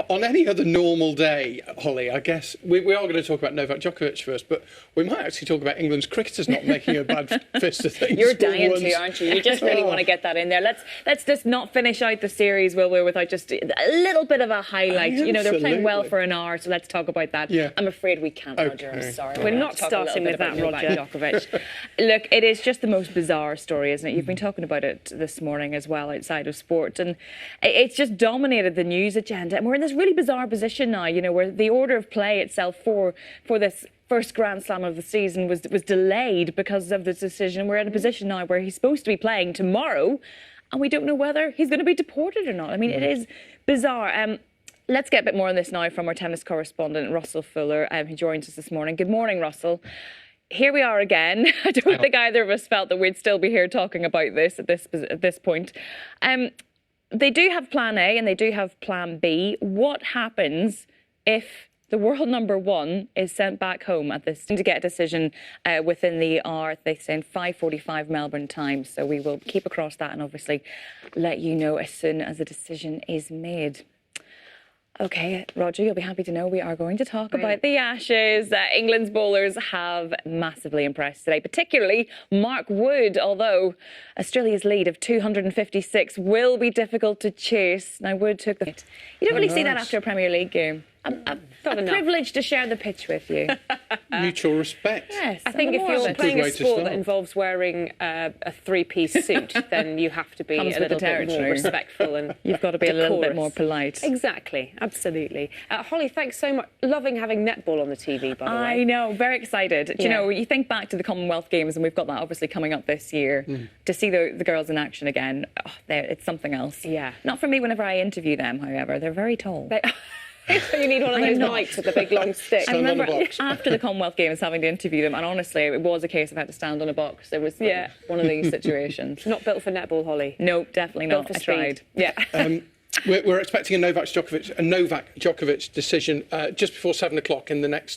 On any other normal day, Holly, I guess we are going to talk about Novak Djokovic first, but we might actually talk about England's cricketers not making a bad fist of things. You're dying to, aren't you? You just really want to get that in there. Let's just not finish out the series, will we, without just a little bit of a highlight. You know, they're playing well for an hour, so let's talk about that. Yeah. I'm afraid we can't, Roger. Okay. I'm sorry. We're not starting with that, Novak Roger. Djokovic. Look, it is just the most bizarre story, isn't it? You've been talking about it this morning as well, outside of sport, and it's just dominated the news agenda. And we're in this really bizarre position now, you know, where the order of play itself for this first Grand Slam of the season was delayed because of this decision. We're in a position now where he's supposed to be playing tomorrow, and we don't know whether he's going to be deported or not. I mean, it is bizarre. Let's get a bit more on this now from our tennis correspondent, Russell Fuller, who joins us this morning. Good morning, Russell. Here we are again. I don't think either of us felt that we'd still be here talking about this at this point. They do have plan A and they do have plan B. What happens if the world number one is sent back home at this to get a decision within the hour, they say, in 5:45 Melbourne time? So we will keep across that and obviously let you know as soon as a decision is made. OK, Roger, you'll be happy to know we are going to talk about the Ashes. England's bowlers have massively impressed today, particularly Mark Wood, although Australia's lead of 256 will be difficult to chase. Now, Wood took the... You don't really see that after a Premier League game. I'm privileged to share the pitch with you. Mutual respect. Yes, I think if you're playing a sport that involves wearing a three-piece suit, then you have to be a little bit more respectful and you've got to be decorous. A little bit more polite. Exactly, absolutely. Holly, thanks so much. Loving having netball on the TV, by the way. I know, very excited. Do you know, you think back to the Commonwealth Games, and we've got that obviously coming up this year. To see the girls in action again, it's something else. Yeah. Not for me whenever I interview them, however. They're very tall. You need one of those mics with the big long stick. I remember after the Commonwealth Games having to interview them, and honestly, it was a case of I had to stand on a box. It was one of these situations. Not built for netball, Holly. No, definitely not. Built for I tried. Yeah. We're expecting a Novak Djokovic decision just before 7 o'clock in the next